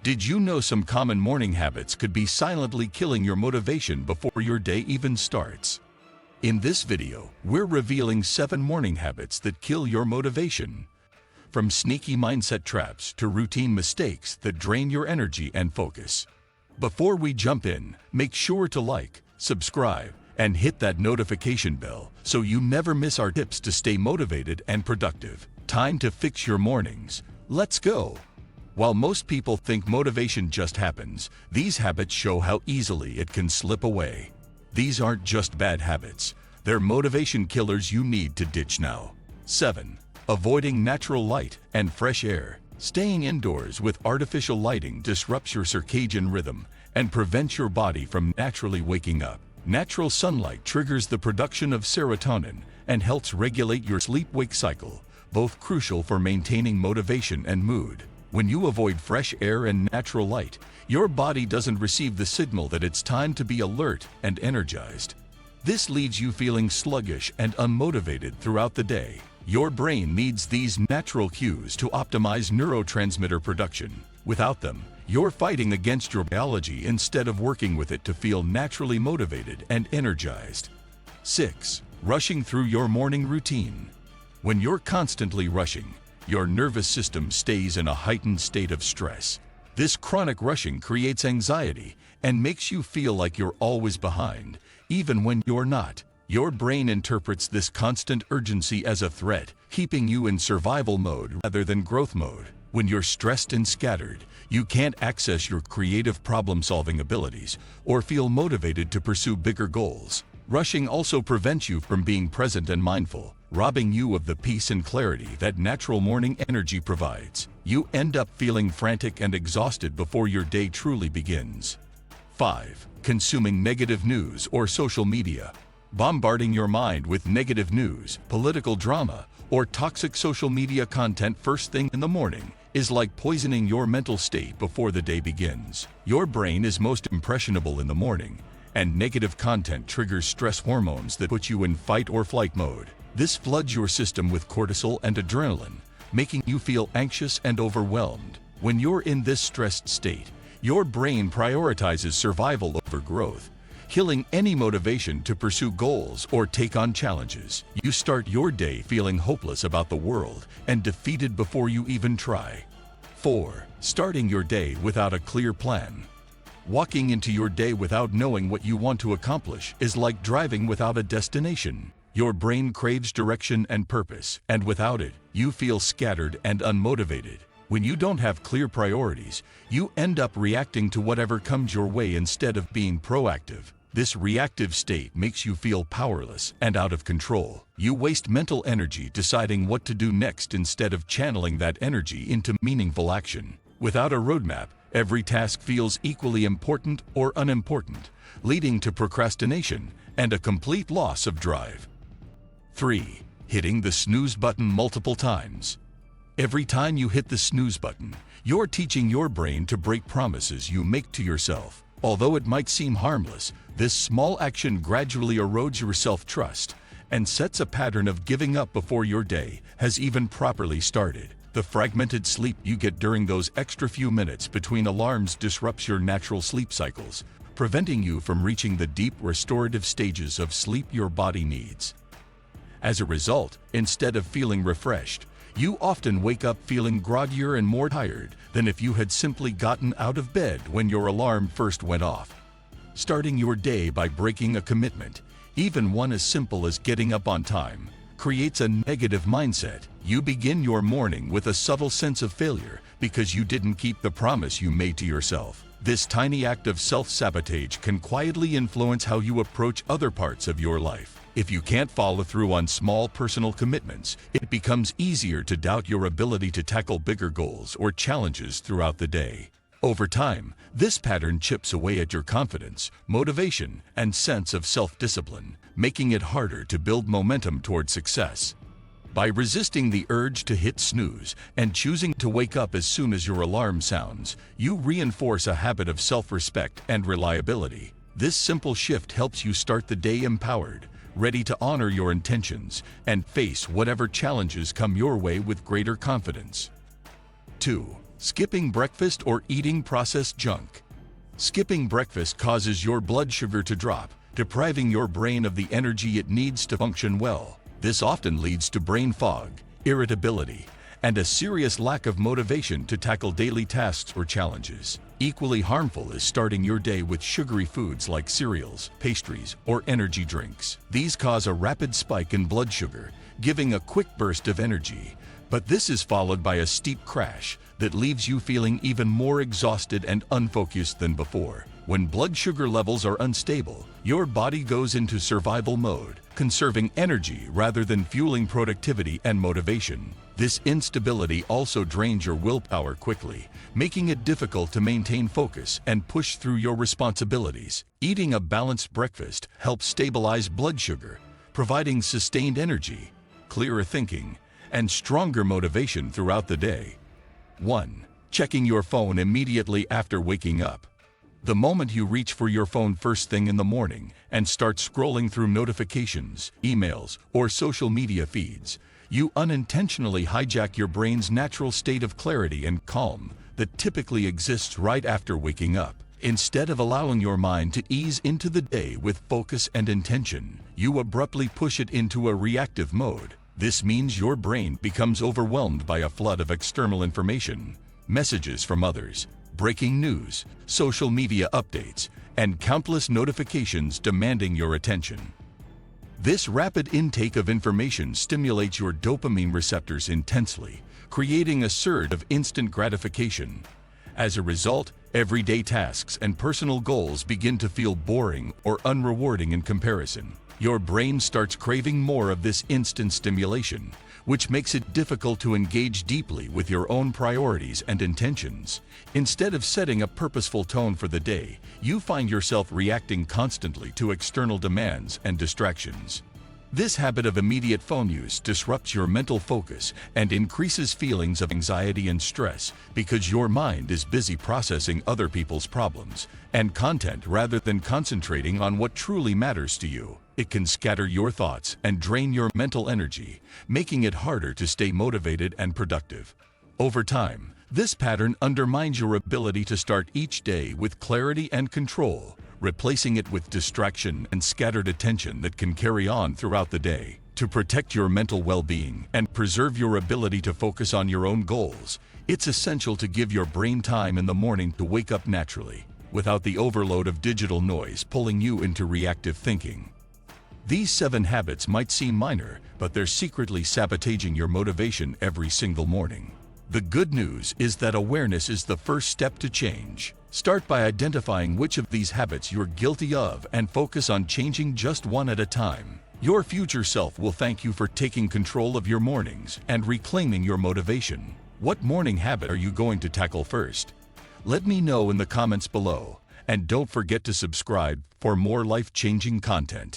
Did you know some common morning habits could be silently killing your motivation before your day even starts? In this video, we're revealing 7 morning habits that kill your motivation. From sneaky mindset traps to routine mistakes that drain your energy and focus. Before we jump in, make sure to like, subscribe, and hit that notification bell so you never miss our tips to stay motivated and productive. Time to fix your mornings. Let's go! While most people think motivation just happens, these habits show how easily it can slip away. These aren't just bad habits. They're motivation killers you need to ditch now. 7. Avoiding natural light and fresh air. Staying indoors with artificial lighting disrupts your circadian rhythm and prevents your body from naturally waking up. Natural sunlight triggers the production of serotonin and helps regulate your sleep-wake cycle, both crucial for maintaining motivation and mood. When you avoid fresh air and natural light, your body doesn't receive the signal that it's time to be alert and energized. This leaves you feeling sluggish and unmotivated throughout the day. Your brain needs these natural cues to optimize neurotransmitter production. Without them, you're fighting against your biology instead of working with it to feel naturally motivated and energized. 6. Rushing through your morning routine. When you're constantly rushing, your nervous system stays in a heightened state of stress. This chronic rushing creates anxiety and makes you feel like you're always behind, even when you're not. Your brain interprets this constant urgency as a threat, keeping you in survival mode rather than growth mode. When you're stressed and scattered, you can't access your creative problem-solving abilities or feel motivated to pursue bigger goals. Rushing also prevents you from being present and mindful, robbing you of the peace and clarity that natural morning energy provides. You end up feeling frantic and exhausted before your day truly begins. 5. Consuming negative news or social media. Bombarding your mind with negative news, political drama, or toxic social media content first thing in the morning is like poisoning your mental state before the day begins. Your brain is most impressionable in the morning, and negative content triggers stress hormones that put you in fight or flight mode. This floods your system with cortisol and adrenaline, making you feel anxious and overwhelmed. When you're in this stressed state, your brain prioritizes survival over growth, killing any motivation to pursue goals or take on challenges. You start your day feeling hopeless about the world and defeated before you even try. 4. Starting your day without a clear plan. Walking into your day without knowing what you want to accomplish is like driving without a destination. Your brain craves direction and purpose, and without it, you feel scattered and unmotivated. When you don't have clear priorities, you end up reacting to whatever comes your way instead of being proactive. This reactive state makes you feel powerless and out of control. You waste mental energy deciding what to do next instead of channeling that energy into meaningful action. Without a roadmap, every task feels equally important or unimportant, leading to procrastination and a complete loss of drive. 3. Hitting the snooze button multiple times. Every time you hit the snooze button, you're teaching your brain to break promises you make to yourself. Although it might seem harmless, this small action gradually erodes your self-trust and sets a pattern of giving up before your day has even properly started. The fragmented sleep you get during those extra few minutes between alarms disrupts your natural sleep cycles, preventing you from reaching the deep restorative stages of sleep your body needs. As a result, instead of feeling refreshed, you often wake up feeling groggier and more tired than if you had simply gotten out of bed when your alarm first went off. Starting your day by breaking a commitment, even one as simple as getting up on time, creates a negative mindset. You begin your morning with a subtle sense of failure because you didn't keep the promise you made to yourself. This tiny act of self-sabotage can quietly influence how you approach other parts of your life. If you can't follow through on small personal commitments, it becomes easier to doubt your ability to tackle bigger goals or challenges throughout the day. Over time, this pattern chips away at your confidence, motivation, and sense of self-discipline, making it harder to build momentum toward success. By resisting the urge to hit snooze and choosing to wake up as soon as your alarm sounds, you reinforce a habit of self-respect and reliability. This simple shift helps you start the day empowered, ready to honor your intentions and face whatever challenges come your way with greater confidence. 2. Skipping breakfast or eating processed junk. Skipping breakfast causes your blood sugar to drop, depriving your brain of the energy it needs to function well. This often leads to brain fog, irritability, and a serious lack of motivation to tackle daily tasks or challenges. Equally harmful is starting your day with sugary foods like cereals, pastries, or energy drinks. These cause a rapid spike in blood sugar, giving a quick burst of energy. But this is followed by a steep crash that leaves you feeling even more exhausted and unfocused than before. When blood sugar levels are unstable, your body goes into survival mode, conserving energy rather than fueling productivity and motivation. This instability also drains your willpower quickly, making it difficult to maintain focus and push through your responsibilities. Eating a balanced breakfast helps stabilize blood sugar, providing sustained energy, clearer thinking, and stronger motivation throughout the day. 1. Checking your phone immediately after waking up. The moment you reach for your phone first thing in the morning and start scrolling through notifications, emails, or social media feeds, you unintentionally hijack your brain's natural state of clarity and calm that typically exists right after waking up. Instead of allowing your mind to ease into the day with focus and intention, you abruptly push it into a reactive mode. This means your brain becomes overwhelmed by a flood of external information, messages from others, breaking news, social media updates, and countless notifications demanding your attention. This rapid intake of information stimulates your dopamine receptors intensely, creating a surge of instant gratification. As a result, everyday tasks and personal goals begin to feel boring or unrewarding in comparison. Your brain starts craving more of this instant stimulation, which makes it difficult to engage deeply with your own priorities and intentions. Instead of setting a purposeful tone for the day, you find yourself reacting constantly to external demands and distractions. This habit of immediate phone use disrupts your mental focus and increases feelings of anxiety and stress because your mind is busy processing other people's problems and content rather than concentrating on what truly matters to you. It can scatter your thoughts and drain your mental energy, making it harder to stay motivated and productive. Over time, this pattern undermines your ability to start each day with clarity and control, replacing it with distraction and scattered attention that can carry on throughout the day. To protect your mental well-being and preserve your ability to focus on your own goals, it's essential to give your brain time in the morning to wake up naturally, without the overload of digital noise pulling you into reactive thinking. These 7 habits might seem minor, but they're secretly sabotaging your motivation every single morning. The good news is that awareness is the first step to change. Start by identifying which of these habits you're guilty of and focus on changing just one at a time. Your future self will thank you for taking control of your mornings and reclaiming your motivation. What morning habit are you going to tackle first? Let me know in the comments below, and don't forget to subscribe for more life-changing content.